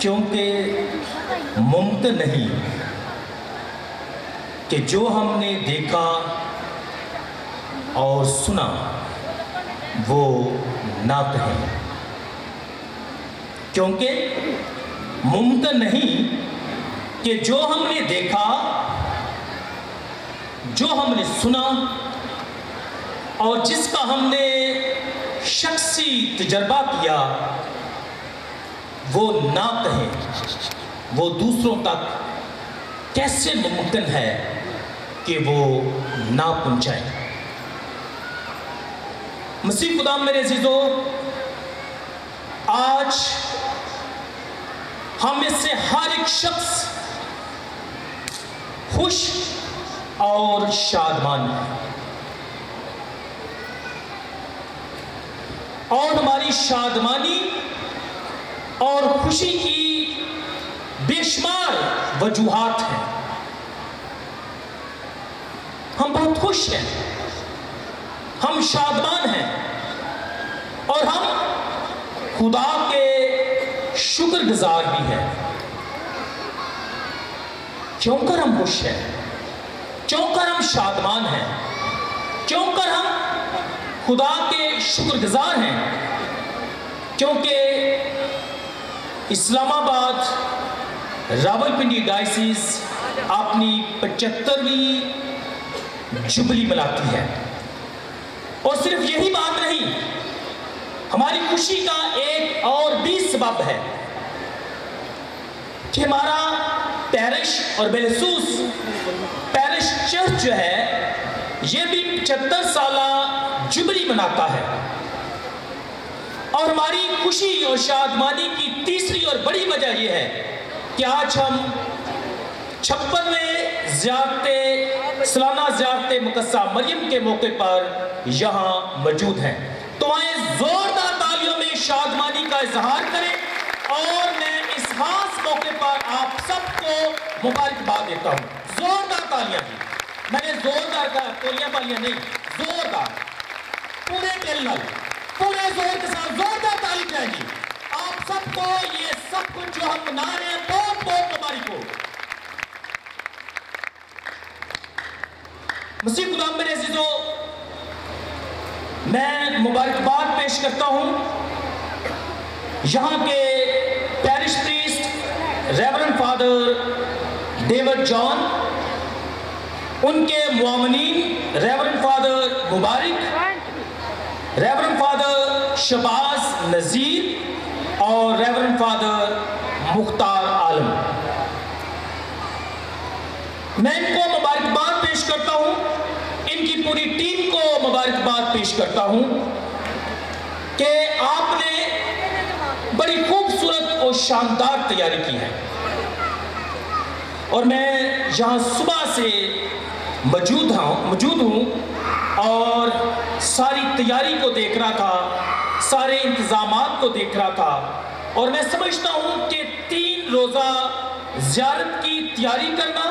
کیونکہ ممکن نہیں کہ جو ہم نے دیکھا اور سنا وہ نہ کہیں، کیونکہ ممکن نہیں کہ جو ہم نے دیکھا، جو ہم نے سنا اور جس کا ہم نے شخصی تجربہ کیا وہ نہ کہیں، وہ دوسروں تک کیسے ممکن ہے کہ وہ نہ پہنچائیں۔ مسیح خدا میرے عزیزو، آج ہم میں سے ہر ایک شخص خوش اور شادمان ہے، اور ہماری شادمانی اور خوشی کی بے شمار وجوہات ہیں۔ ہم بہت خوش ہیں، ہم شادمان ہیں، اور ہم خدا کے شکر گزار بھی ہیں۔ کیوں کر ہم خوش ہیں؟ کیوں کر ہم شادمان ہیں؟ کیوں کر ہم خدا کے شکر گزار ہیں؟ کیونکہ اسلام آباد راولپنڈی ڈائسس اپنی 75ویں جبلی مناتی ہے، اور صرف یہی بات نہیں، ہماری خوشی کا ایک اور بھی سبب ہے کہ ہمارا پیرش اور بیلسوس پیرش چرچ جو ہے یہ بھی 75 سالہ جبلی مناتا ہے، اور ہماری خوشی اور شادمانی کی تیسری اور بڑی وجہ یہ ہے کہ آج ہم 56ویں سالانہ زیارت مقدسہ مریم کے موقع پر یہاں موجود ہیں۔ تو آئیں زوردار تالیوں میں شادمانی کا اظہار کریں، اور میں اس خاص موقع پر آپ سب کو مبارکباد دیتا ہوں۔ زوردار تالیاں دی، میں نے زوردار کا تولیاں پالیاں نہیں، زوردار، پورے دل نال، پورے زور کے ساتھ زوردار تالی جائے گی آپ سب کو۔ یہ سب کچھ جو ہم منا رہے ہیں بہت بہت مبارک ہو۔ مسیح خدا میرے عزیزو، میں مبارکباد پیش کرتا ہوں یہاں کے parish priest reverend father David John, ان کے معاونین reverend father Mubarak, reverend father Shahbaz Nazir اور ریورنڈ فادر مختار عالم۔ میں ان کو مبارکباد پیش کرتا ہوں، ان کی پوری ٹیم کو مبارکباد پیش کرتا ہوں کہ آپ نے بڑی خوبصورت اور شاندار تیاری کی ہے، اور میں یہاں صبح سے موجود ہوں اور ساری تیاری کو دیکھ رہا تھا، سارے انتظامات کو دیکھ رہا تھا، اور میں سمجھتا ہوں کہ 3 روزہ زیارت کی تیاری کرنا،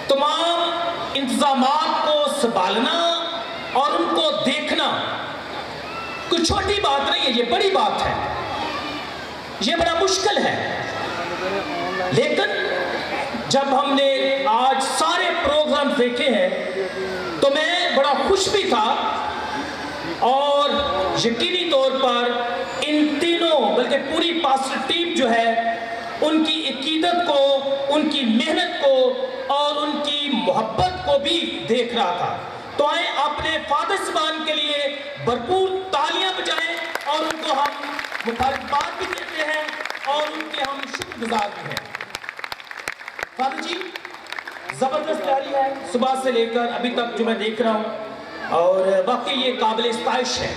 تمام انتظامات کو سنبھالنا اور ان کو دیکھنا کوئی چھوٹی بات نہیں ہے، یہ بڑی بات ہے، یہ بڑا مشکل ہے۔ لیکن جب ہم نے آج سارے پروگرام دیکھے ہیں تو میں بڑا خوش بھی تھا، اور یقینی طور پر ان تینوں بلکہ پوری پاسٹر ٹیم جو ہے ان کی عقیدت کو، ان کی محنت کو اور ان کی محبت کو بھی دیکھ رہا تھا۔ تو آئیں اپنے فادر صاحبان کے لیے بھرپور تالیاں بجائیں، اور ان کو ہم مبارکباد بھی دیتے ہیں اور ان کے ہم شکر گزار بھی ہیں۔ فادر جی، زبردست تیاری ہے صبح سے لے کر ابھی تک جو میں دیکھ رہا ہوں، اور واقعی یہ قابل ستائش ہے،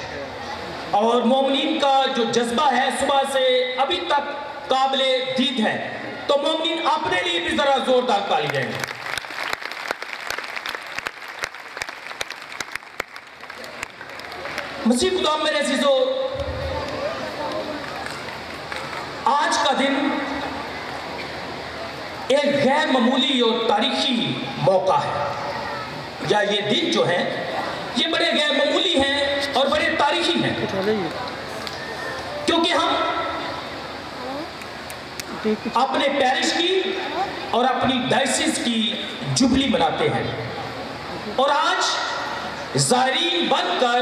اور مومنین کا جو جذبہ ہے صبح سے ابھی تک قابل دید ہے۔ تو مومنین اپنے لیے بھی ذرا زوردار تالی جائیں گے۔ مسیح خدا میرے عزیزو، آج کا دن ایک غیر معمولی اور تاریخی موقع ہے، یا یہ دن جو ہے یہ بڑے غیر معمولی ہیں اور بڑے تاریخی ہیں، کیونکہ ہم अपने पैरिश की और अपनी डायसिस की जुबली मनाते हैं और आज ज़ायरीन बनकर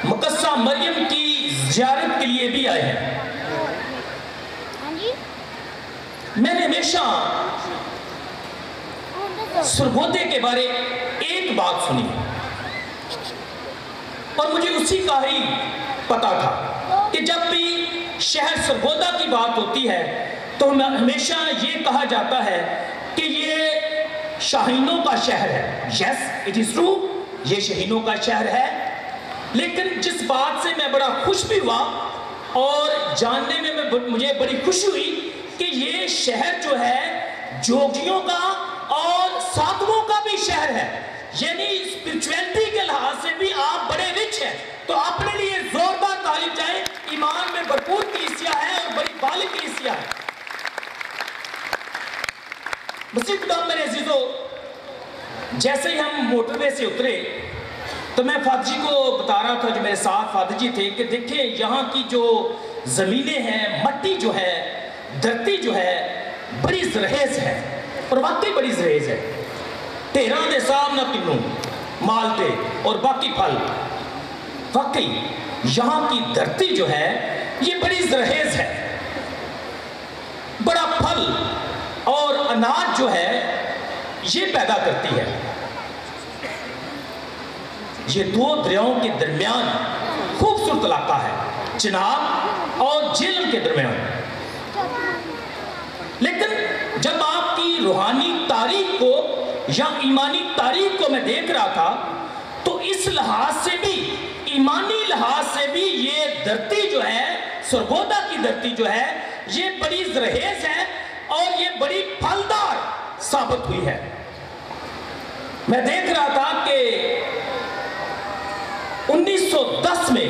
मुकद्दसा मरियम की ज़ियारत के लिए भी आए हैं। मैंने हमेशा सरगोदे के बारे एक बात सुनी और मुझे उसी का ही पता था कि जब भी शहर सरगोदा की बात होती है तो हमेशा ये कहा जाता है कि ये शाहीनों का शहर है। यस, इट इज ट्रू, ये शाहीनों का शहर है। लेकिन जिस बात से मैं बड़ा खुश भी हुआ और जानने में मुझे बड़ी खुशी हुई कि ये शहर जो है जोगियों का और साधुओं का भी शहर है, यानी स्पिरिचुअलिटी के लिहाज से भी आप बड़े रिच हैं। तो अपने लिए जोरदार तारीफ जाए। ईमान में भरपूर कलीसिया है और बड़ी बालिग कलीसिया है। मसीह खुदाम मेरे अजीजों, जैसे ही हम मोटरवे से उतरे तो मैं फादर जी को बता रहा था, जो मेरे साथ फादर जी थे, कि देखिए यहाँ की जो ज़मीनें हैं, मट्टी जो है, धरती जो है, बड़ी ज़रहेज़ है और वाकई बड़ी ज़रहेज़ है। तेरह दे साहब ना किन्नू मालते और बाकी फल, वाकई यहाँ की धरती जो है ये बड़ी ज़रहेज़ है। बड़ा फल और अनाज जो है ये पैदा करती है। ये दो दरियाओं के दरमियान खूबसूरत इलाका है, चिनाब और झेलम के दरमियान। लेकिन जब आपकी रूहानी तारीख को या ईमानी तारीख को मैं देख रहा था तो इस लिहाज से भी, ईमानी लिहाज से भी ये धरती जो है, सरगोदा की धरती जो है, ये बड़ी ज़रहेज़ है और ये बड़ी फलदार साबित हुई है। मैं देख रहा था कि 1910 में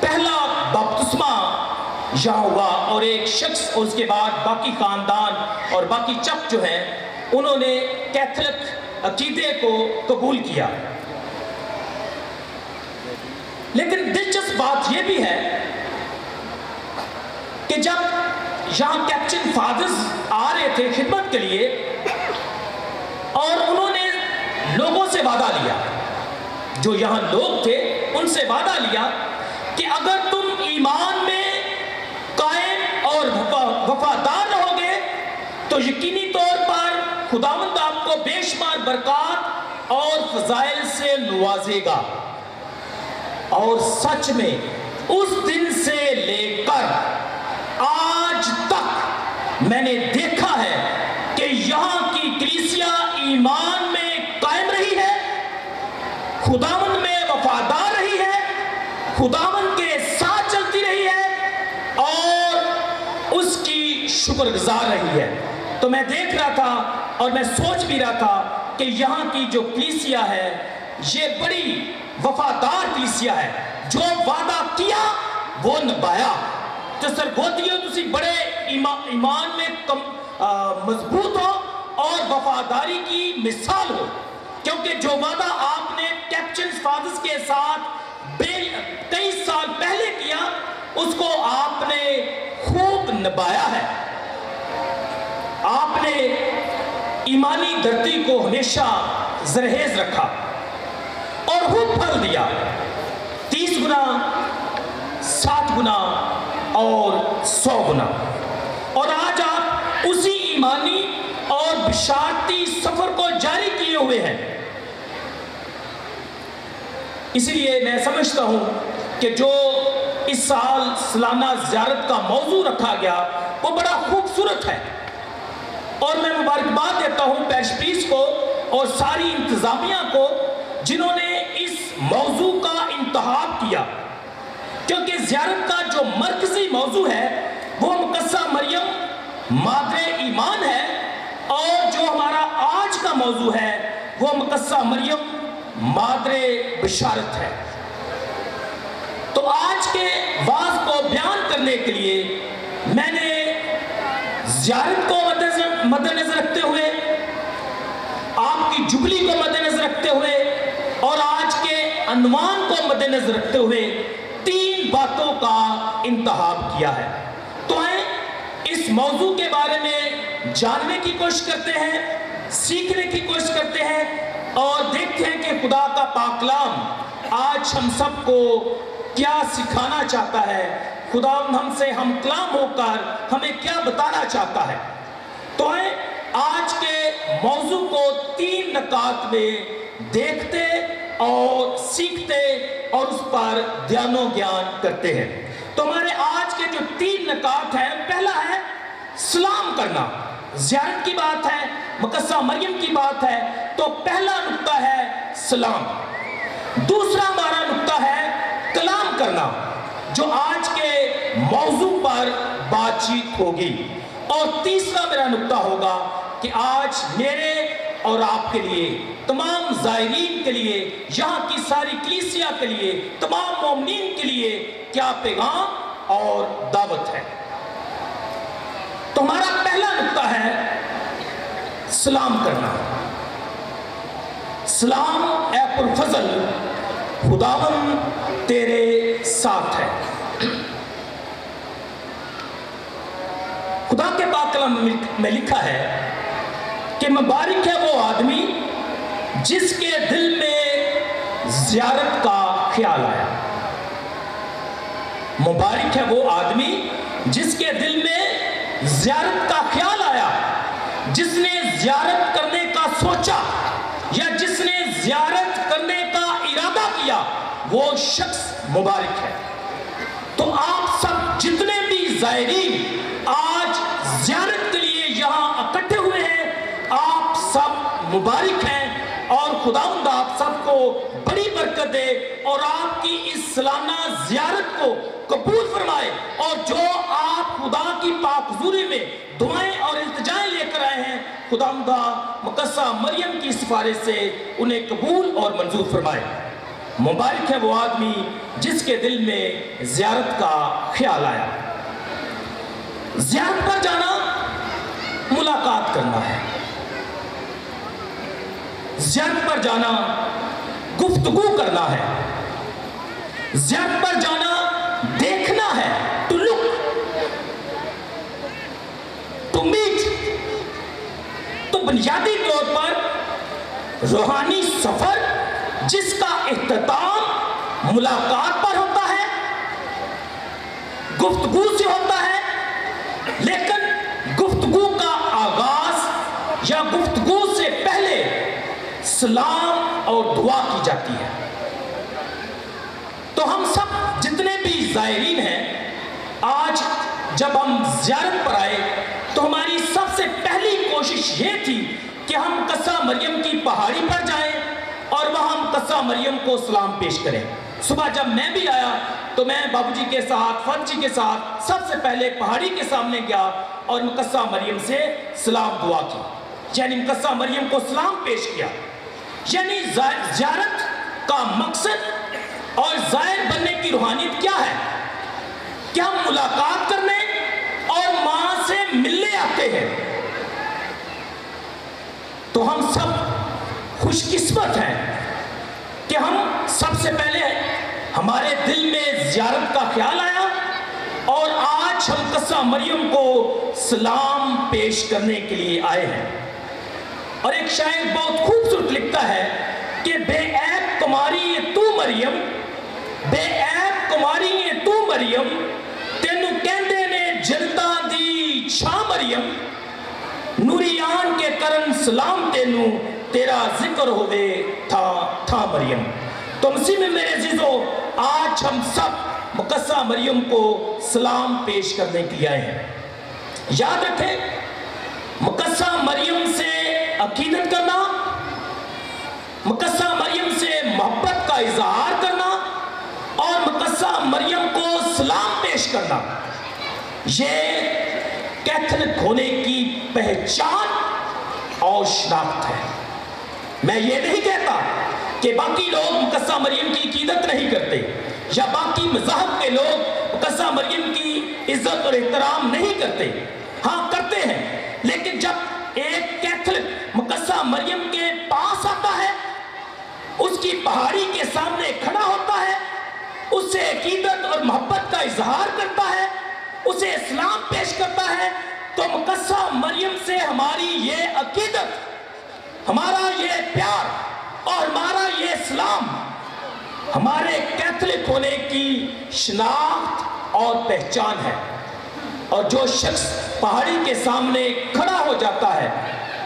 पहला बपतिस्मा यहाँ हुआ और एक शख्स और उसके बाद बाकी खानदान और बाकी चक जो हैं उन्होंने कैथोलिक अकीदे को कबूल किया। लेकिन दिलचस्प बात यह भी है कि जब यहाँ कैप्टन फादर्स आ रहे थे खिदमत के लिए और उन्होंने लोगों से वादा लिया, जो यहाँ लोग थे उनसे वादा लिया कि अगर तुम ईमान में कायम और वफादार रहोगे तो यकीनी तौर पर खुदावंद आपको बेशुमार बरकत और फजाइल से नवाजेगा। और सच में उस दिन से लेकर आज तक मैंने देखा है कि यहाँ की कलीसिया ईमान में कायम रही है, खुदावंद में वफादार रही है, खुदावंद के साथ चलती रही है और उसकी शुक्रगुजार रही है। तो मैं देख रहा था और मैं सोच भी रहा था कि यहाँ की जो कलीसिया है ये बड़ी वफादार कलीसिया है, जो वादा किया वो निभाया। तो सरगोदियों तुसी बड़े ईमान में मजबूत हो और वफादारी की मिसाल हो, क्योंकि जो वादा आपने कैप्टन फादर्स के साथ कई साल पहले किया उसको आपने खूब निभाया है। आपने ईमानी धरती को हमेशा ज़रहेज़ रखा और खूब फल दिया, 30 गुना, 60 गुना और 100 गुना। और आज आप उसी ईमानी और बिशारती सफर को जारी किए हुए हैं। इसलिए मैं समझता हूं कि जो इस साल सालाना ज़ियारत का मौजू रखा गया वो बड़ा खूबसूरत है और मैं मुबारकबाद देता हूं पैरिश प्रीस्ट को और सारी इंतजामिया को जिन्होंने इस मौजू का इंतखाब किया, क्योंकि ज़ियारत का जो मरकज़ी मौजू है वो मुकद्दसा मरियम मादरे ईमान है और जो हमारा आज का मौजू है वो मुकद्दसा मरियम मादरे बिशारत है। तो आज के वाज को बयान करने के लिए मैंने ज़ियारत को मद्देनजर रखते हुए, आपकी जुबली को मद्देनजर रखते हुए और आज के अनवान को मद्देनजर रखते हुए 3 बातों का इंतखाब किया है। तो आए اس موضوع کے بارے میں جاننے کی کوشش کرتے ہیں، سیکھنے کی کوشش کرتے ہیں اور دیکھتے ہیں کہ خدا کا پاک کلام آج ہم سب کو کیا سکھانا چاہتا ہے، خدا ہم سے ہم کلام ہو کر ہمیں کیا بتانا چاہتا ہے۔ تو آج کے موضوع کو 3 نکات میں دیکھتے اور سیکھتے اور اس پر دھیان و گیان کرتے ہیں۔ تو ہمارے آج کے جو 3 نکات ہیں، پہلا ہے سلام کرنا، زیارت کی بات ہے، مقدسہ مریم کی بات ہے، تو پہلا نقطہ ہے سلام۔ دوسرا ہمارا نقطہ ہے کلام کرنا، جو آج کے موضوع پر بات چیت ہوگی، اور تیسرا میرا نقطہ ہوگا کہ آج میرے اور آپ کے لیے، تمام زائرین کے لیے، یہاں کی ساری کلیسیا کے لیے، تمام مومنین کے لیے کیا پیغام اور دعوت ہے۔ تو ہمارا پہلا نقطہ ہے سلام کرنا۔ سلام اے پرفضل، خداوند تیرے ساتھ ہے۔ خدا کے پاک کلام میں لکھا ہے کہ مبارک ہے وہ آدمی جس کے دل میں زیارت کا خیال آیا۔ مبارک ہے وہ آدمی جس کے دل میں زیارت کا خیال آیا، جس نے زیارت کرنے کا سوچا یا جس نے زیارت کرنے کا ارادہ کیا، وہ شخص مبارک ہے۔ تو آپ سب جتنے بھی زائرین آج زیارت کے لیے یہاں اکٹھے ہوئے ہیں، آپ سب مبارک ہیں، اور خداوند آپ سب کو بڑی برکت دے اور آپ کی اس سالانہ زیارت کو قبول فرمائے، اور جو آپ خدا کی پاک حضوری میں دعائیں اور التجائیں لے کر آئے ہیں، خداوند مقدسہ مریم کی سفارش سے انہیں قبول اور منظور فرمائے۔ مبارک ہے وہ آدمی جس کے دل میں زیارت کا خیال آیا۔ زیارت پر جانا ملاقات کرنا ہے، زیارت پر جانا گفتگو کرنا ہے، زیارت پر جانا دیکھنا ہے، ٹو لک، ٹو میٹ۔ تو بنیادی طور پر روحانی سفر جس کا اختتام ملاقات پر ہوتا ہے، گفتگو سے ہوتا ہے، لیکن گفتگو کا آغاز یا گفتگو سے پہلے سلام اور دعا کی جاتی ہے۔ تو ہم سب جتنے بھی زائرین ہیں، آج جب ہم زیارت پر آئے تو ہماری سب سے پہلی کوشش یہ تھی کہ ہم مقدسہ مریم کی پہاڑی پر جائیں اور وہاں مقدسہ مریم کو سلام پیش کریں۔ صبح جب میں بھی آیا تو میں بابو جی کے ساتھ، فت جی کے ساتھ سب سے پہلے پہاڑی کے سامنے گیا اور مقدسہ مریم سے سلام دعا کی، یعنی مقدسہ مریم کو سلام پیش کیا۔ یعنی زیارت کا مقصد اور زائر بننے کی روحانیت کیا ہے کہ ہم ملاقات کرنے اور ماں سے ملنے آتے ہیں۔ تو ہم سب خوش قسمت ہیں کہ ہم سب سے پہلے ہمارے دل میں زیارت کا خیال آیا اور آج ہم مقدسہ مریم کو سلام پیش کرنے کے لیے آئے ہیں۔ اور ایک شاعر بہت خوبصورت لکھتا ہے کہ بے عیب کماری تو مریم، بے عیب کماری تو مریم، تینو کہندے نے جنتا دی چھا مریم، نوریان کے کرن سلام تینو، تیرا ذکر ہوئے تھا مریم۔ تو مسیح میں میرے عزیزو، آج ہم سب مقدسہ مریم کو سلام پیش کرنے کے لیے آئے ہیں۔ یاد رکھیں، مقدسہ مریم سے عقیدت کرنا، مقدسہ مریم سے محبت کا اظہار کرنا اور مقدسہ مریم کو سلام پیش کرنا، یہ کیتھولک ہونے کی پہچان اور شناخت ہے۔ میں یہ نہیں کہتا کہ باقی لوگ مقدسہ مریم کی عقیدت نہیں کرتے یا باقی مذہب کے لوگ مقدسہ مریم کی عزت اور احترام نہیں کرتے، ہاں کرتے ہیں، لیکن جب ایک کیتھولک مقدسہ مریم کے پاس آتا ہے، اس کی پہاڑی کے سامنے کھڑا ہوتا ہے، اس سے عقیدت اور محبت کا اظہار کرتا ہے، उसे इस्लाम पेश करता है, तो मुकस्सा मरियम से हमारी ये अकीदत, हमारा ये प्यार और हमारा ये इस्लाम हमारे कैथोलिक होने की शनाख्त और पहचान है। और जो शख्स पहाड़ी के सामने खड़ा हो जाता है,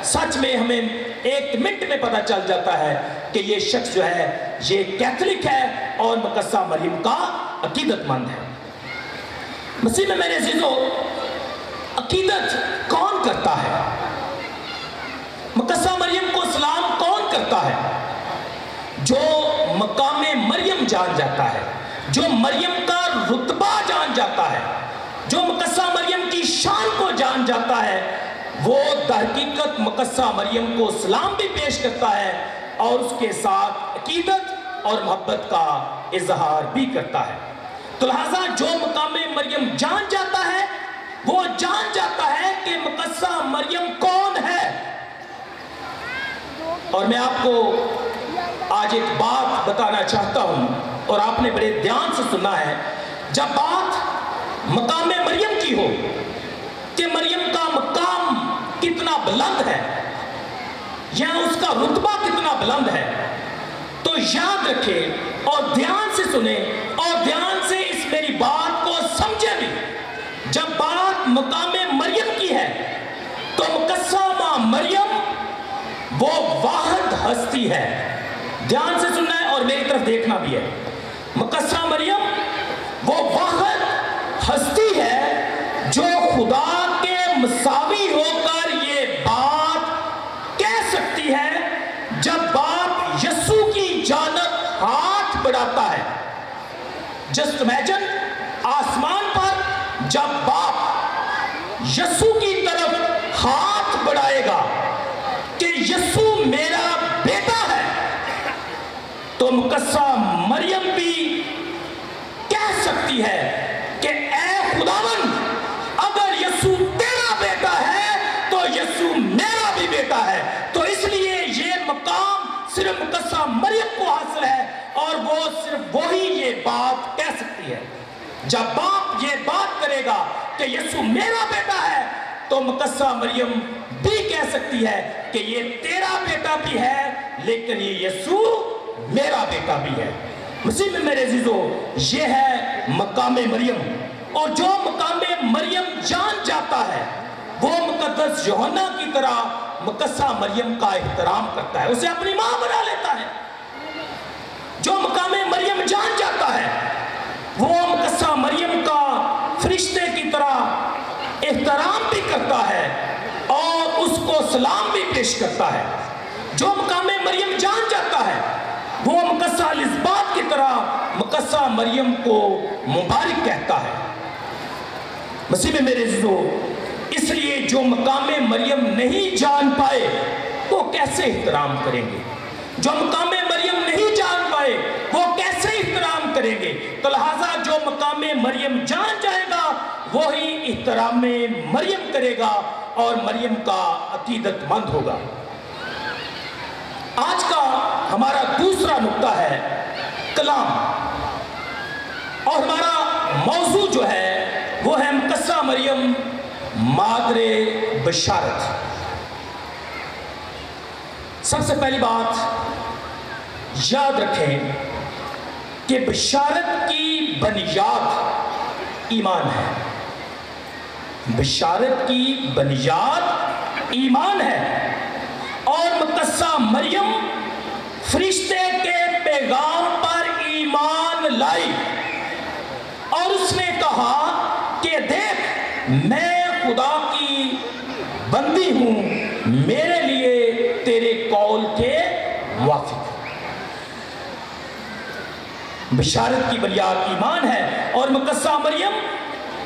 सच में हमें 1 मिनट में पता चल जाता है कि ये शख्स जो है ये कैथोलिक है और मुकस्सा मरियम का अकीदतमंद है। मसीह में मेरे अजीजों, अकीदत कौन करता है? मुकस्सा मरियम को सलाम कौन करता है? जो मकामे मरियम जान जाता है, जो मरियम का रुतबा जान जाता है, जो मुकस्सा मरियम की शान को जान जाता है, वो दरहकीकत मुकस्सा मरियम को सलाम भी पेश करता है और उसके साथ अकीदत और मोहब्बत का इजहार भी करता है। तो लिहाजा जो मकामे मरियम जान जाता है, वो जान जाता है कि मुकस्सा मरियम कौन है। और मैं आपको आज एक बात बताना चाहता हूं और आपने बड़े ध्यान से सुना है। जब बात मकामे मरियम की हो कि मरियम का मकाम कितना बुलंद है या उसका रुतबा कितना बुलंद है, तो याद रखें और ध्यान से सुने और ध्यान से इस मेरी बात को समझे भी। जब बात मकामे मरियम की है तो मुकस्सा मरियम वो वाहिद हस्ती है। ध्यान से सुनना है और मेरी तरफ देखना भी है। मुकस्सा मरियम वो वाहिद हस्ती है जो खुदा के मुसावी होकर ये बात कह सकती है जब बाप यस्सु की जानब हाथ बढ़ाता है। जस्ट इमेजिन, आसमान पर जब बाप यस्सु की तरफ हाथ बढ़ाएगा कि यस्सु मेरा बेटा है, तो मुकस्सा मरियम भी कह सकती है कि ऐ खुदावंद, अगर यस्सु तेरा बेटा है तो यस्सु मेरा भी बेटा है। तो इसलिए ये मकाम सिर्फ मुकस्सा मरियम को हासिल है और वो सिर्फ वही ये बात कह सकती है। जब बाप ये बात करेगा कि यस्सु मेरा बेटा है, तो मुकस्सा मरियम भी कह सकती है कि ये तेरा बेटा भी है, लेकिन ये यस्सु मेरा बेटा भी है। मसीह में मेरे अजीजों, ये है मकामे मरियम। और जो मकामे मरियम जान जाता है, वो मुकद्दस यूहन्ना की तरह मुकस्सा मरियम का एहतराम करता है, उसे अपनी मां बना लेता है। जो मकामे मरियम जान जाता है, वो मुकस्सा मरियम का फरिश्ते की तरह एहतराम भी करता है और उसको सलाम भी पेश करता है। जो मकामे मरियम जान जाता है, वो मुकस्सा एलिज़ाबेथ की तरह मुकस्सा मरियम को मुबारक कहता है। मसीह में मेरे अज़ीज़ों, इसलिए जो मकामे मरियम नहीं जान पाए वो कैसे एहतराम करेंगे? जो मकामे मरियम नहीं जान पाए वो कैसे एहतराम करेंगे? तो लिहाजा जो मकामे मरियम जान जाएगा वही एहतरामे मरियम करेगा और मरियम का अकीदतमंद होगा। आज का हमारा दूसरा नुक्ता है कलाम, और हमारा मौजू जो है वो है मुकस्सा मरियम मादरे बशारत। सबसे पहली बात याद रखें कि बशारत की बुनियाद ईमान है। बशारत की बुनियाद ईमान है और मुकस्सा मरियम फरिश्ते के पैगाम पर ईमान लाई और उसने कहा कि देख, मैं खुदा की बंदी हूं, मेरे लिए तेरे कौल के मुवाफिक। बशारत की बुनियाद ईमान है और मुकस्सा मरियम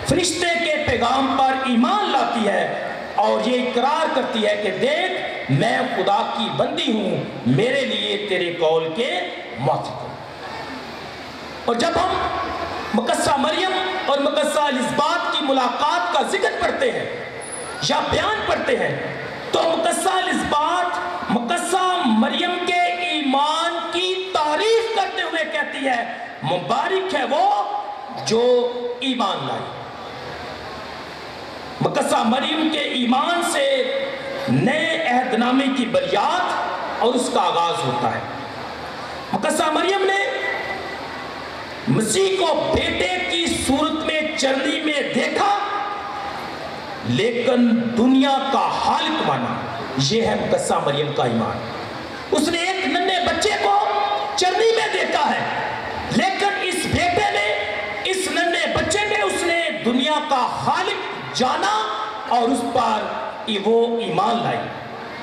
फरिश्ते के पैगाम पर ईमान लाती है और ये इकरार करती है कि देख, मैं खुदा की बंदी हूं, मेरे लिए तेरे कौल के मुवाफिक हूं। और जब हम मुकस्सा मरियम और मुकस्सा एलिज़ाबेथ की मुलाकात का जिक्र पढ़ते हैं या बयान पढ़ते हैं, तो मुकस्सा एलिज़ाबेथ मुकस्सा मरियम के ईमान की तारीफ करते हुए कहती है, मुबारक है वो जो ईमान लाई। मरियम के ईमान से नए अहद नामे की बनियाद और उसका आगाज होता है। मुकद्दसा मरियम ने मसीह को बेटे की सूरत में चरनी में देखा, लेकिन दुनिया का हालिक माना। यह है मुकद्दसा मरियम का ईमान। उसने एक नन्हे बच्चे को चरनी में देखा है, लेकिन इस बेटे ने, इस नन्हे बच्चे ने, उसने दुनिया का हालिक जाना और उस पर वो ईमान लाई।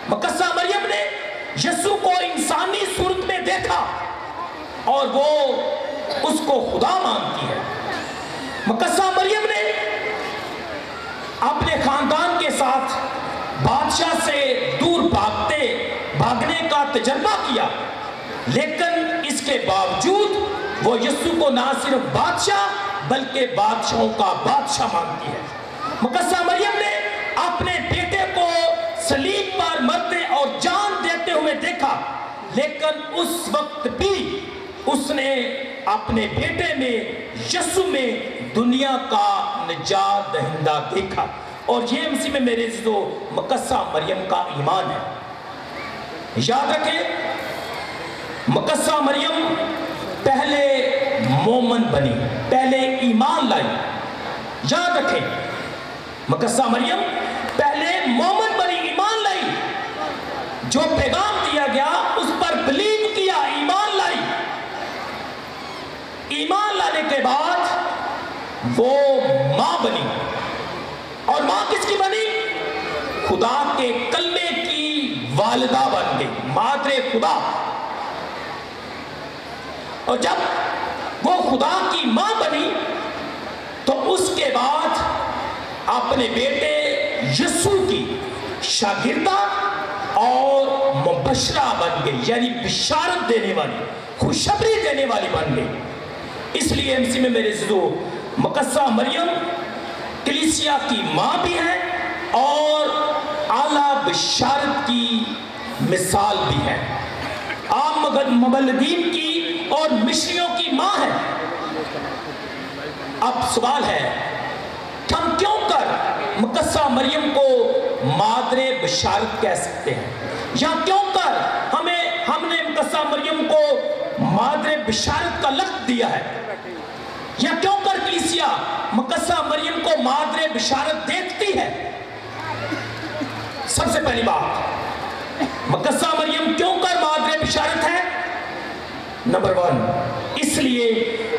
मुकद्दसा मरियम ने यीशु को इंसानी सूरत में देखा और वो उसको खुदा मानती है। मुकद्दसा मरियम ने अपने खानदान के साथ बादशाह से दूर भागने का तजर्बा किया, लेकिन इसके बावजूद वो यीशु को ना सिर्फ बादशाह बल्कि बादशाहों का बादशाह मानती है। मुकद्दसा मरियम ने अपने बेटे को सलीब पर मरते और जान देते हुए देखा, लेकिन उस वक्त भी उसने अपने बेटे में, यीशु में दुनिया का निजात दहिंदा देखा। और ये मसीह में मेरे जो मुकद्दसा मरियम का ईमान है। याद रखें, मुकद्दसा मरियम पहले मोमन बनी, पहले ईमान लाई। याद रखें, मुकद्दसा मरियम पहले मोमन बनी, ईमान लाई। जो पैगाम दिया गया उस पर बिलीव किया, ईमान लाई। ईमान लाने के बाद वो मां बनी। और मां किसकी बनी? खुदा के कलमे की वालिदा बन गई, मादरे खुदा। और जब वो खुदा की मां बनी तो उसके बाद अपने बेटे यीशु की शागिर्दा और मुबशरा बन गई, यानी बिशारत देने वाली, खुशखबरी देने वाली बन गई। इसलिए एमसी में मेरे जो मुकद्दसा मरियम कलीसिया की मां भी है और आला बिशारत की मिसाल भी है, आम मुबल्लिगीन की और मिशनियों की मां है। अब सवाल है, हम क्यों कर मुकद्दसा मरियम को मादरे बिशारत कह सकते हैं, या क्यों कर हमने मुकद्दसा मरियम को मादरे बिशारत का लक़्ब दिया है, या क्यों कर कलीसिया मुकद्दसा मरियम को मादरे बिशारत देखती है? सबसे पहली बात, मुकद्दसा मरियम क्यों कर मादरे बिशारत है? नंबर 1, इसलिए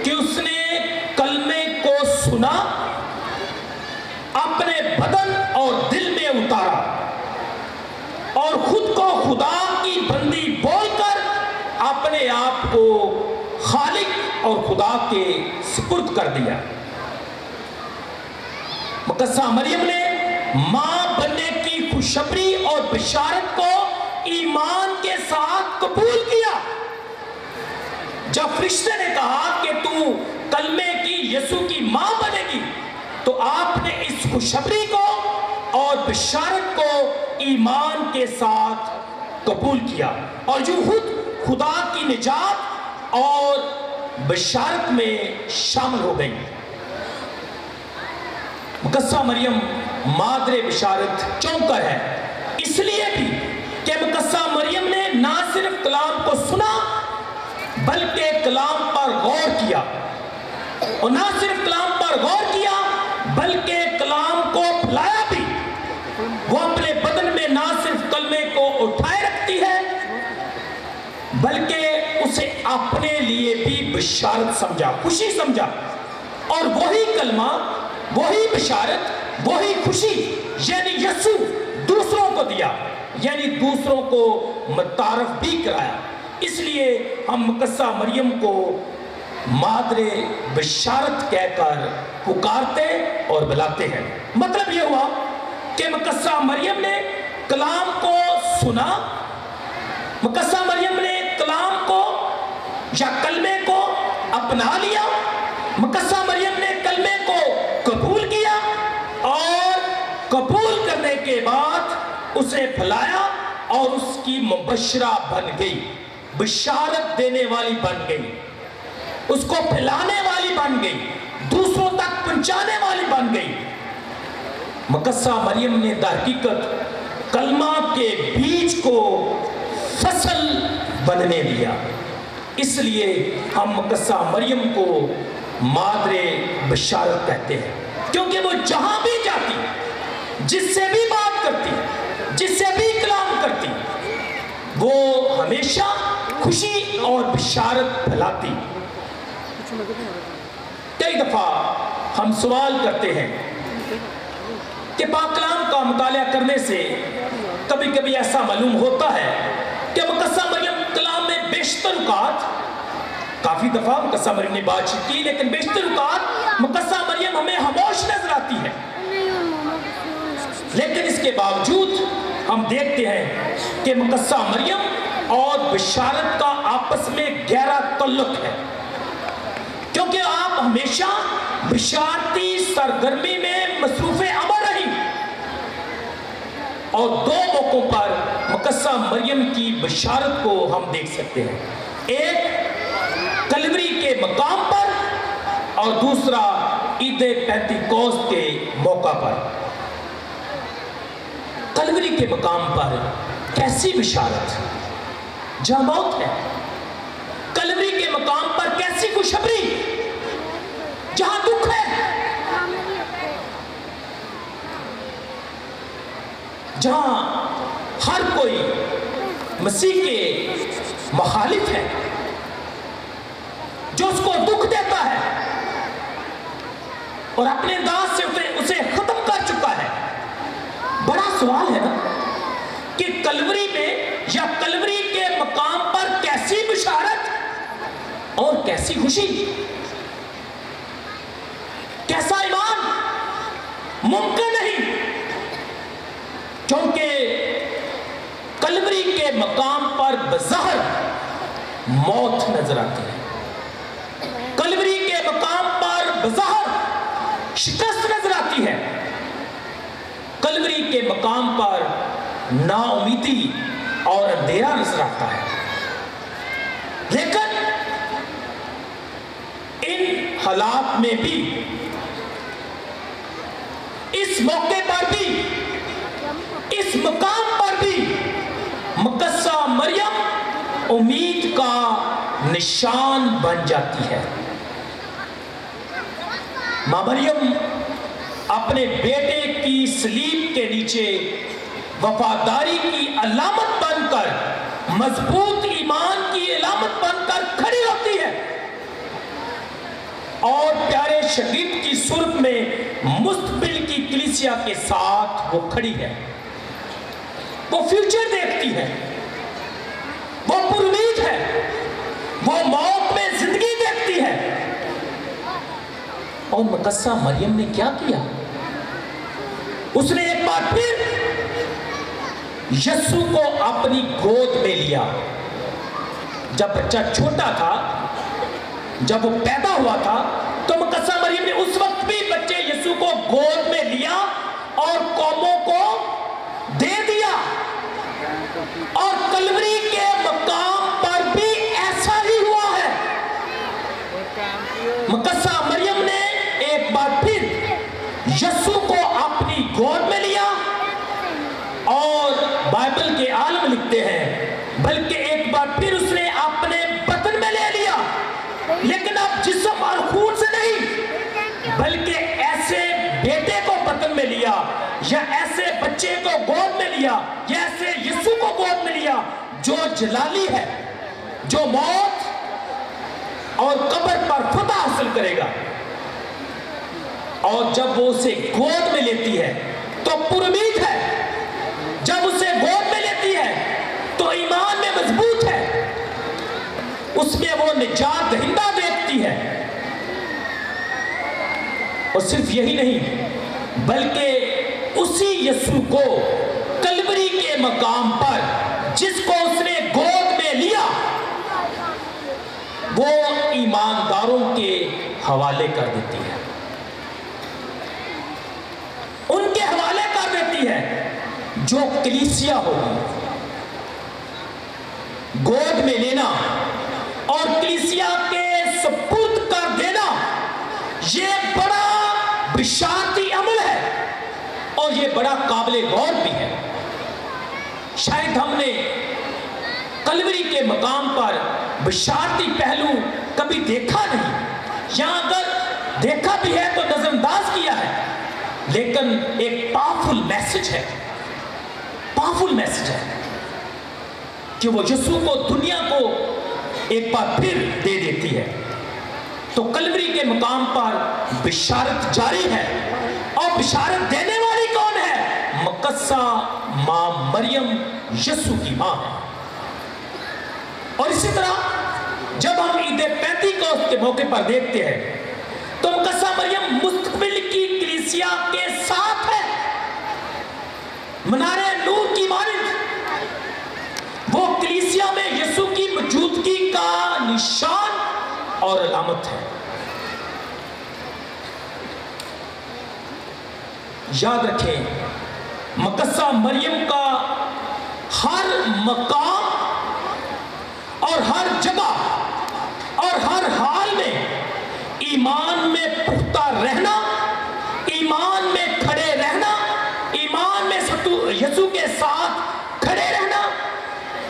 कि उसने कलमे को सुना, अपने बदन और दिल में उतारा और खुद को खुदा की बंदी बोलकर अपने आप को खालिक और खुदा के सुपुर्द कर दिया। मुकद्दसा मरियम ने मां बनने की खुशखबरी और बिशारत को ईमान के साथ कबूल किया। जब फरिश्ते ने कहा कि तू कलमे की यीशु की मां बनेगी, तो आपने इस खुशखबरी को और बिशारत को ईमान के साथ कबूल किया और जो खुद खुदा की निजात और बिशारत में शामिल हो गई। मुकद्दसा मरियम मादरे बिशारत क्यों कर है? इसलिए भी कि मुकद्दसा मरियम ने ना सिर्फ कलाम को सुना बल्कि कलाम पर गौर किया, और ना सिर्फ कलाम पर गौर किया बल्कि कलाम को फैलाया भी। वो अपने बदन में ना सिर्फ कलमे को उठाए रखती है बल्कि उसे अपने लिए भी बिशारत समझा, खुशी समझा, और वही कलमा, वही बिशारत, वही खुशी यानी यीशु दूसरों को दिया, यानी दूसरों को मुतारफ भी कराया। इसलिए हम मुकद्दसा मरियम को मादरे बिशारत कहकर पुकारते और बुलाते हैं। मतलब यह हुआ कि मुकद्दसा मरियम ने कलाम को सुना, मुकद्दसा मरियम ने कलाम को या कलमे को अपना लिया, मुकद्दसा मरियम ने कलमे को कबूल किया और कबूल करने के बाद उसे फैलाया और उसकी मुबशरा बन गई, बिशारत देने वाली बन गई, उसको फैलाने वाली बन गई, दूसरों तक पहुंचाने वाली बन गई। مقدسہ مریم نے در حقیقت کلمہ کے بیج کو فصل بننے دیا. اس لیے ہم مقدسہ مریم کو مادر بشارت کہتے ہیں، کیونکہ وہ جہاں بھی جاتی، جس سے بھی بات کرتی، جس سے بھی کلام کرتی، وہ ہمیشہ خوشی اور بشارت پھیلاتی. کئی دفعہ ہم سوال کرتے ہیں کہ پاک کلام کا مطالعہ کرنے سے کبھی کبھی ایسا معلوم ہوتا ہے کہ مقدسہ مریم کلام میں بیشتر اوقات، کافی دفعہ مقدسہ مریم نے بات چیت کی، لیکن بیشتر اوقات مقدسہ مریم ہمیں خاموش نظر آتی ہے. لیکن اس کے باوجود ہم دیکھتے ہیں کہ مقدسہ مریم اور بشارت کا آپس میں گہرا تعلق ہے، کیونکہ آپ ہمیشہ بشارتی سرگرمی میں مصروف عمل رہی. اور دو موقعوں پر مقدسہ مریم کی بشارت کو ہم دیکھ سکتے ہیں، ایک کلوری کے مقام پر اور دوسرا عید پینتیکوست کے موقع پر. کلوری کے مقام پر کیسی بشارت، جہاں موت ہے. کلوری کے مقام پر کیسی خوشخبری، جہاں دکھ ہے. جہاں ہر کوئی مسیح کے مخالف ہے، جو اس کو دکھ دیتا ہے اور اپنے انداز سے اسے ختم کر چکا ہے. بڑا سوال ہے نا کہ کلوری میں یا کلوری کے مقام پر کیسی بشارت اور کیسی خوشی، کیسا ایمان؟ ممکن نہیں، کیونکہ کلوری کے مقام پر بظاہر موت نظر آتی ہے، کلوری کے مقام پر بظاہر شکست نظر آتی ہے، کلوری کے مقام پر نا امیدی اور اندھیرا نظر آتا ہے. لیکن ان حالات میں بھی، اس موقع پر بھی، اس مقام پر بھی مقدسہ مریم امید کا نشان بن جاتی ہے. ماں مریم اپنے بیٹے کی صلیب کے نیچے وفاداری کی علامت بن کر، مضبوط ایمان کی علامت بن کر کھڑی ہوتی ہے، اور پیارے شگیف کی صورت میں مستقبل کی کلیسیا کے ساتھ وہ کھڑی ہے. وہ فیوچر دیکھتی ہے، وہ پر امید ہے، وہ موت میں زندگی دیکھتی ہے. اور مقدسہ مریم نے کیا کیا؟ اس نے ایک بار پھر یسوع کو اپنی گود میں لیا. جب بچہ چھوٹا تھا، جب وہ پیدا ہوا تھا، تو مقدسہ مریم نے اس وقت بھی بچے یسوع کو گود میں لیا اور قوموں کو دے دیا. اور کلوری کے مقام پر بھی ایسا ہی ہوا ہے. مقدسہ مریم نے ایک بار پھر یسوع کو اپنی گود میں لیا، اور بائبل کے عالم لکھتے ہیں بلکہ ایک بار پھر اس نے اپنے بطن میں لے لیا، لیکن اب جسم اور خون سے نہیں، بلکہ ایسے بیٹے کو بطن میں لیا، یا ایسے بچے کو گود میں لیا، یا ایسے یسوع کو گود میں لیا جو جلالی ہے، جو موت اور قبر پر فتح حاصل کرے گا. اور جب وہ اسے گود میں لیتی ہے تو پر امید ہے، جب اسے گود میں لیتی ہے تو ایمان میں مضبوط ہے، اس میں وہ نجات دہندہ دیکھتی ہے. اور صرف یہی نہیں، بلکہ اسی یسوع کو کلوری کے مقام پر، جس کو اس نے گود میں لیا، وہ ایمانداروں کے حوالے کر دیتی ہے، ان کے حوالے کر دیتی ہے، جو کلیسیا ہوگی. گود میں لینا اور کلیسیا کے سپرد کر دینا، یہ بڑا بشارتی عمل ہے یہ بڑا قابل غور بھی ہے. شاید ہم نے کلوری کے مقام پر بشارتی پہلو کبھی دیکھا نہیں، یا اگر دیکھا بھی ہے تو نظر انداز کیا ہے. لیکن ایک پاورفل میسج ہے، پاورفل میسج ہے کہ وہ یسوع کو دنیا کو ایک بار پھر دے دیتی ہے. تو کلوری کے مقام پر بشارت جاری ہے، اور بشارت دینے والی کون ہے؟ مقدسہ ماں مریم یسوع کی ماں ہے. اور اسی طرح جب ہم عید پینتیکوست کے موقع پر دیکھتے ہیں تو مقدسہ مریم مستقبل کی کلیسیا کے ساتھ ہے، منارے نور کی مانند. وہ کلیسیا میں یسوع کی موجودگی کا نشان اور علامت ہے. یاد رکھیں، مقدسہ مریم کا ہر مقام اور ہر جگہ اور ہر حال میں ایمان میں پختہ رہنا، ایمان میں کھڑے رہنا، ایمان میں یسوع کے ساتھ کھڑے رہنا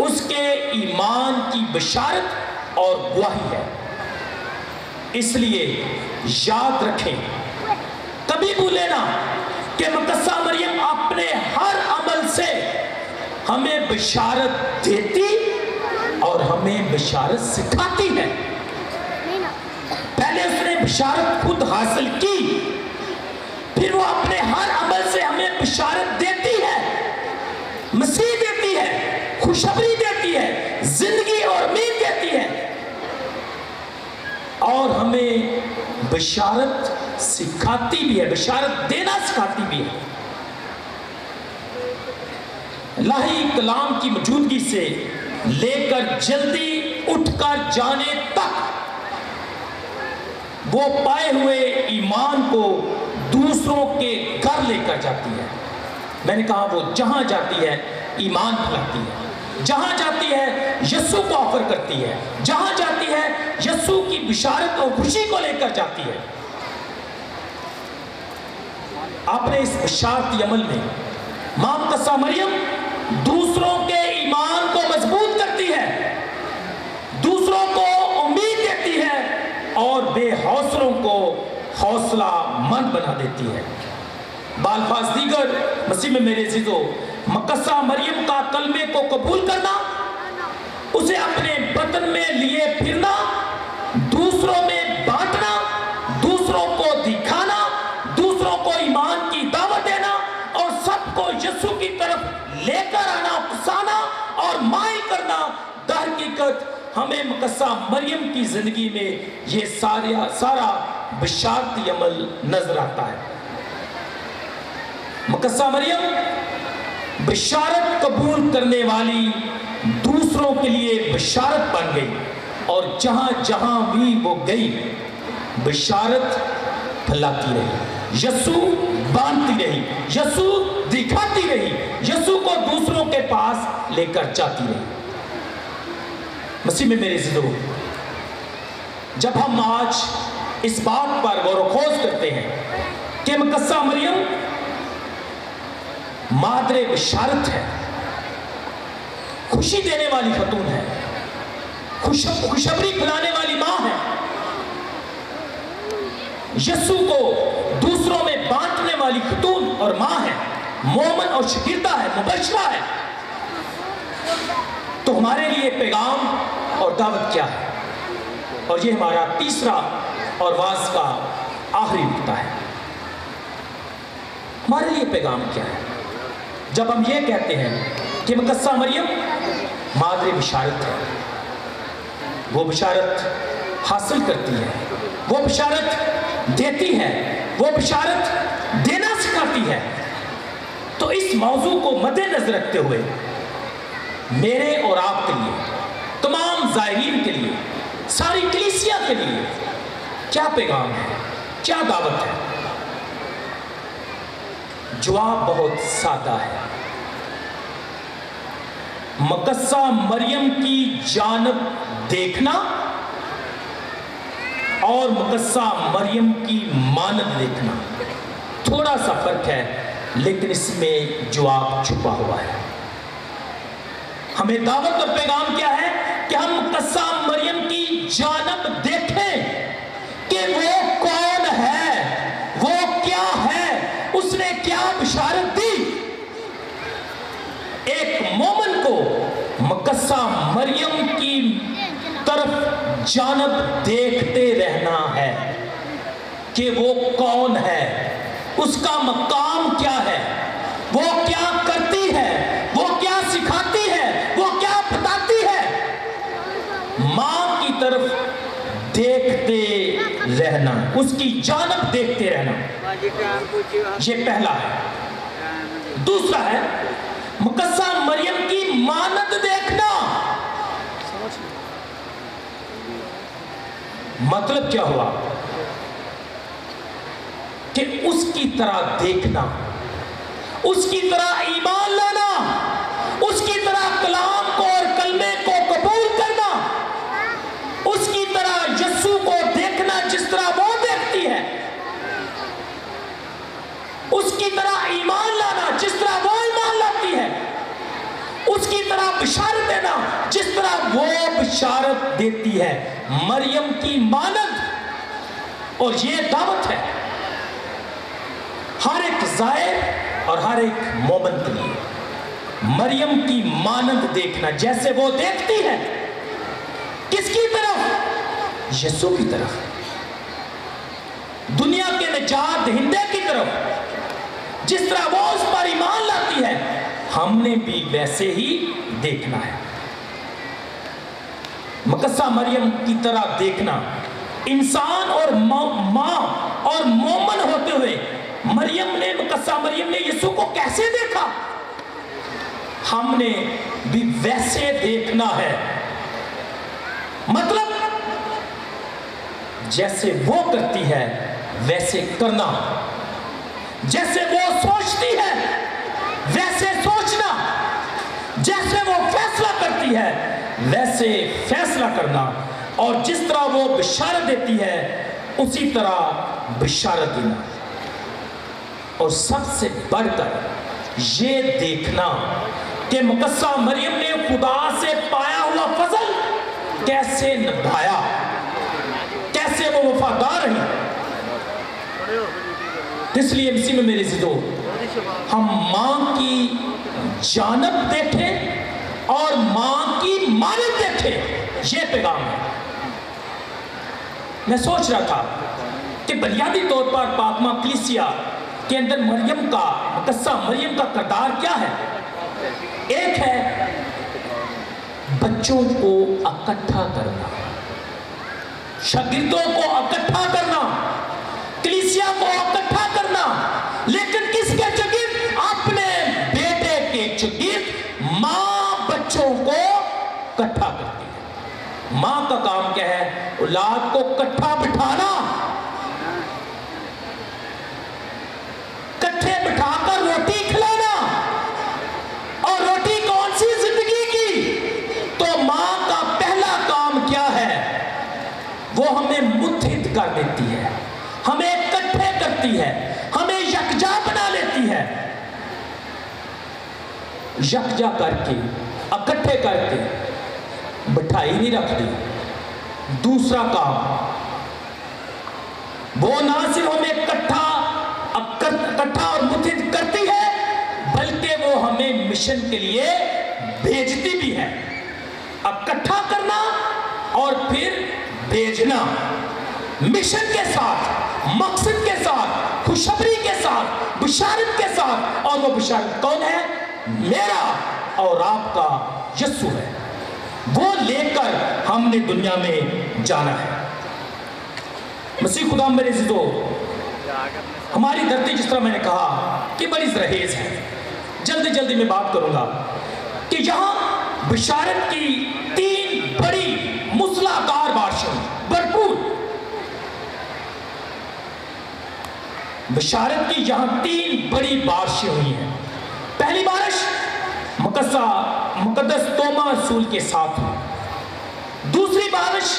اس کے ایمان کی بشارت اور گواہی ہے. اس لیے یاد رکھیں، کبھی بھولے نہ کہ مقدسہ مریم اپنے ہر عمل سے ہمیں بشارت دیتی اور ہمیں بشارت سکھاتی ہے. پہلے اس نے بشارت خود حاصل کی، پھر وہ اپنے ہر عمل سے ہمیں بشارت دیتی ہے، مسیح دیتی ہے، خوشخبری دیتی ہے، زندگی اور امید دیتی ہے، اور ہمیں بشارت سکھاتی بھی ہے، بشارت دینا سکھاتی بھی ہے. الہی کلام کی موجودگی سے لے کر جلدی اٹھ کر جانے تک وہ پائے ہوئے ایمان کو دوسروں کے گھر لے کر جاتی ہے. میں نے کہا وہ جہاں جاتی ہے ایمان پھیلاتی ہے، جہاں جاتی ہے یسوع کو آفر کرتی ہے، جہاں جاتی ہے یسوع کی بشارت اور خوشی کو لے کر جاتی ہے. آپ نے اس بشارتی عمل میں ماں مقدسہ مریم دوسروں کے ایمان کو مضبوط کرتی ہے، دوسروں کو امید دیتی ہے اور بے حوصلوں کو حوصلہ مند بنا دیتی ہے. بالفاظ دیگر مسیح میں میرے عزیزو، مقدسہ مریم کا کلمے کو قبول کرنا، اسے اپنے بدن میں لیے پھرنا، دوسروں میں بانٹنا، دوسروں کو دکھانا، دوسروں کو ایمان کی دعوت دینا اور سب کو یسوع کی طرف لے کر آنا، اکسانا اور مائل کرنا، در حقیقت ہمیں مقدسہ مریم کی زندگی میں یہ سارا بشارتی عمل نظر آتا ہے. مقدسہ مریم بشارت قبول کرنے والی دوسروں کے لیے بشارت بن گئی، اور جہاں جہاں بھی وہ گئی بشارت پھیلاتی رہی، یسوع باندھتی رہی، یسوع دکھاتی رہی، یسوع کو دوسروں کے پاس لے کر جاتی رہی. مسیح میں میرے عزیزو، جب ہم آج اس بات پر غور و خوض کرتے ہیں کہ مقدسہ مریم مادر بشارت ہے، خوشی دینے والی خاتون ہے، خوشخبری پھیلانے والی ماں ہے، یسوع کو دوسروں میں بانٹنے والی خاتون اور ماں ہے، مومن اور شگردہ ہے، مبشرہ ہے، تو ہمارے لیے پیغام اور دعوت کیا ہے؟ اور یہ ہمارا تیسرا اور واعظ کا آخری نقطہ ہے. ہمارے لیے پیغام کیا ہے جب ہم یہ کہتے ہیں کہ مقدسہ مریم مادر بشارت ہے؟ وہ بشارت حاصل کرتی ہے، وہ بشارت دیتی ہے، وہ بشارت دینا سکھاتی ہے. تو اس موضوع کو مد نظر رکھتے ہوئے میرے اور آپ کے لیے، تمام زائرین کے لیے، ساری کلیسیا کے لیے کیا پیغام ہے، کیا دعوت ہے؟ جواب بہت سادہ ہے. مقدسہ مریم کی جانب دیکھنا اور مقدسہ مریم کی مانند دیکھنا تھوڑا سا فرق ہے. लेकिन इसमें जवाब छुपा हुआ है। हमें दावत और पैगाम क्या है कि हम मुकद्दसा मरियम की जानब देखें कि वो कौन है, वो क्या है, उसने क्या बिशारत दी। एक मोमिन को मुकद्दसा मरियम की तरफ जानब देखते रहना है कि वो कौन है, उसका मकाम क्या है, वो क्या करती है, वो क्या सिखाती है, वो क्या बताती है। मां की तरफ देखते रहना, उसकी जानब देखते रहना, ये पहला है। दूसरा है मुकद्दसा मरियम की मानद देखना। मतलब क्या हुआ कि उसकी तरह देखना, उसकी तरह ईमान लाना, उसकी तरह कलाम को और कलमे को कबूल करना, उसकी तरह यीशु को देखना जिस तरह वो देखती है, उसकी तरह ईमान लाना जिस तरह वो ईमान लाती है, उसकी तरह बिशारत देना जिस तरह वो बिशारत देती है। मरियम की मानद और ये दावत है हर एक ज़ाहिर और हर एक मोमिन के लिए। मरियम की मानद देखना जैसे वो देखती है, किसकी तरफ? यीशु की तरफ, दुनिया के निजात दहिंदे की तरफ। जिस तरह वो उस पर ईमान लाती है, हमने भी वैसे ही देखना है। मुकद्दसा मरियम की तरह देखना, इंसान और मां और मोमिन होते हुए मुकद्दसा मरियम ने यीशु को कैसे देखा, हमने भी वैसे देखना है। मतलब जैसे वो करती है वैसे करना, जैसे वो सोचती है वैसे सोचना, जैसे वो फैसला करती है वैसे फैसला करना, और जिस तरह वो बिशारत देती है उसी तरह बिशारत देना। और सबसे बढ़कर ये देखना कि मुकद्दसा मरियम ने खुदा से पाया हुआ फजल कैसे निभाया, कैसे वो वफादार रही। इसलिए इसी में मेरी जिदो हम मां की जानब देखें और मां की मानद देखें, ये पैगाम है। मैं सोच रहा था कि बुनियादी तौर पर पाकमा कलीसिया के अंदर मुकद्दसा मरियम का किरदार क्या है। एक है बच्चों को इकट्ठा करना, शागिर्दों को इकट्ठा करना, कलीसिया को इकट्ठा करना, लेकिन किसके चगिर्द? अपने बेटे के चगिर्द। मां बच्चों को इकट्ठा करती है। मां का काम क्या है? औलाद को इकट्ठा बिठाना, इकट्ठे बिठाकर रोटी खिलाना। और रोटी कौन सी? जिंदगी की। तो मां का पहला काम क्या है? वो हमें मुत्तहिद कर देती है, हमें इकट्ठे करती है, हमें यकजा बना लेती है। यकजा करके, इकट्ठे करके बिठाई नहीं रखती। दूसरा काम, वो ना सिर्फ हमें इकट्ठा और मुत्तहिद करती है, बल्कि वो हमें मिशन के लिए भेजती भी है। इकट्ठा करना और फिर भेजना, मिशन के साथ, मकसद के साथ, खुशखबरी के साथ, बिशारत के साथ। और वो बिशारत कौन है? मेरा और आपका यीशु है। वो लेकर हमने दुनिया में जाना है। मसीह खुदा मेरे अज़ीज़ो, हमारी धरती जिस तरह मैंने कहा कि बड़ी जरहेज है, जल्दी जल्दी मैं बात करूंगा कि यहां बिशारत की 3 बड़ी मूसलाधार बारिशें, भरपूर बिशारत की यहां 3 बड़ी बारिशें हुई हैं। पहली बारिश मुकद्दस तोमा रसूल के साथ हुई। दूसरी बारिश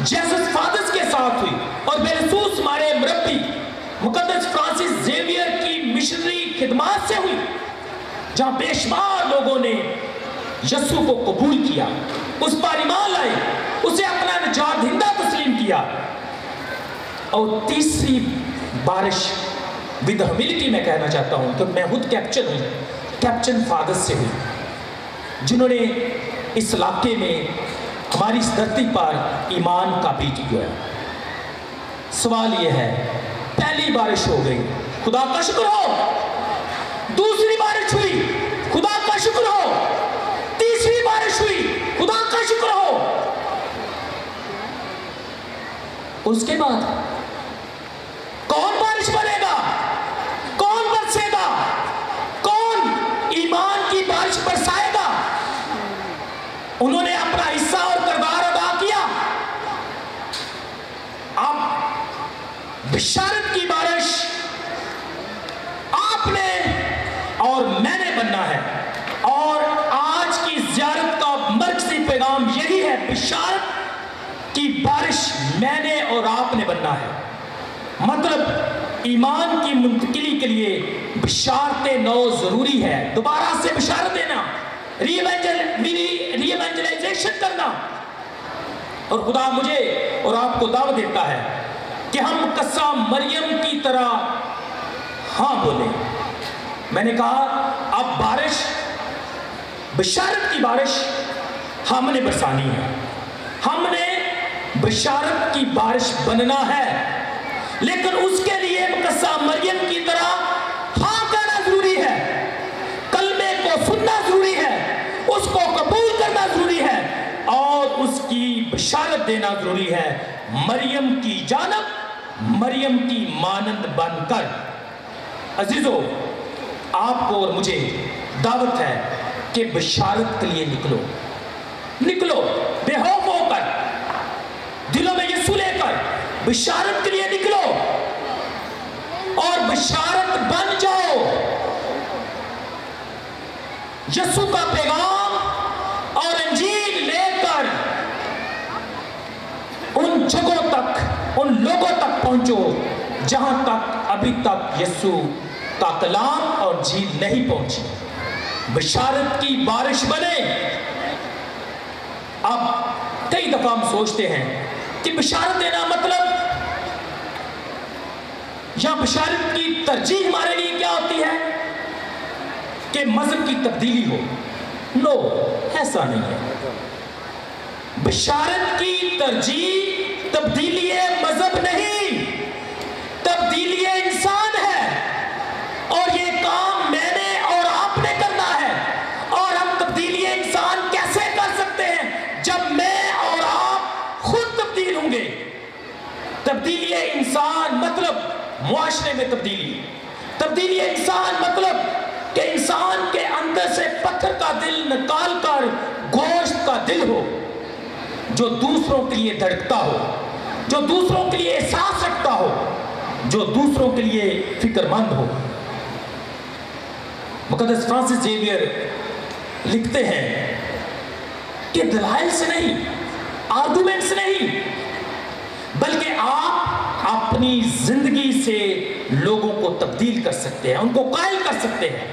जेसस फादर्स के साथ हुई और बेरसूस हमारे मुरब्बी मुकद्दस फ्रांसिस जेवियर की मिशनरी खिदमत से हुई, जहां बेशुमार लोगों ने यीशु को कबूल किया, उस पर ईमान लाए, उसे अपना निजात दहिंदा तस्लीम किया। और तीसरी बारिश विद ह्यूमिलिटी में कहना चाहता हूं कि मैं खुद कैप्चन हूं, कैप्चन फादर से हुई, जिन्होंने इस इलाके में हमारी इस धरती पर ईमान का बीज बोया। सवाल यह है, पहली बारिश हो गई, खुदा का शुक्र हो। दूसरी बारिश हुई, खुदा का शुक्र हो। तीसरी बारिश हुई, खुदा का शुक्र हो। उसके बाद कौन बारिश बनेगा, कौन बरसेगा, कौन ईमान की बारिश बरसाएगा? उन्होंने अपना हिस्सा और किरदार अदा किया। अब बिशारत की बारिश आपने और मैंने बनना है। और आज की ज़ियारत का मरकज़ी पैगाम यही है, बिशारत की बारिश मैंने और आपने बनना है। मतलब ईमान की मुंतकिली के लिए बिशारत नौ जरूरी है। दोबारा से बिशारत देना, रीइवेंजलाइजेशन करना। और खुदा मुझे और आपको दावत देता है कि हम कस्सा मरियम की तरह हाँ बोले। मैंने कहा अब बारिश, बिशारत की बारिश हमने बरसानी है, हमने बिशारत की बारिश बनना है। लेकिन उसके लिए कस्सा मरियम की तरह हाँ कहना जरूरी है, कलमे को सुनना जरूरी है, उसको कबूल करना जरूरी है और उसकी बिशारत देना जरूरी है, मरियम की जानब, मरियम की मानंद बनकर। अजीजों, आपको और मुझे दावत है कि बिशारत के लिए निकलो, निकलो बेखौफ होकर, दिलों में यीशु लेकर बिशारत के लिए निकलो और बिशारत बन जाओ। यीशु का पैगाम और इंजील लेकर उन जगहों तक, उन लोगों तक पहुंचो जहां तक अभी तक यीशु का कलाम और झील नहीं पहुंची। बिशारत की बारिश बने। अब कई दफा हम सोचते हैं कि बिशारत देना मतलब, या बिशारत की तरजीह हमारे लिए क्या होती है कि मजहब की तब्दीली हो। नो, ऐसा नहीं है। बिशारत की तरजीह तब्दीली मजहब नहीं, तब्दीली इंसान है। और ये काम मैंने और आपने करना है। और हम तब्दीली इंसान कैसे कर सकते हैं? जब मैं और आप खुद तब्दील होंगे। तब्दीली इंसान मतलब मुआशरे में तब्दीली, तब्दीली इंसान मतलब कि इंसान के अंदर से पत्थर का दिल निकाल कर गोश्त का दिल हो, जो दूसरों के लिए धड़कता हो, जो दूसरों के लिए एहसास रखता हो, जो दूसरों के लिए फिक्रमंद हो। मुक़द्दस फ्रांसिस जेवियर लिखते हैं कि दलाइल से नहीं, आर्गुमेंट से नहीं, बल्कि आप अपनी जिंदगी से लोगों को तब्दील कर सकते हैं, उनको कायल कर सकते हैं।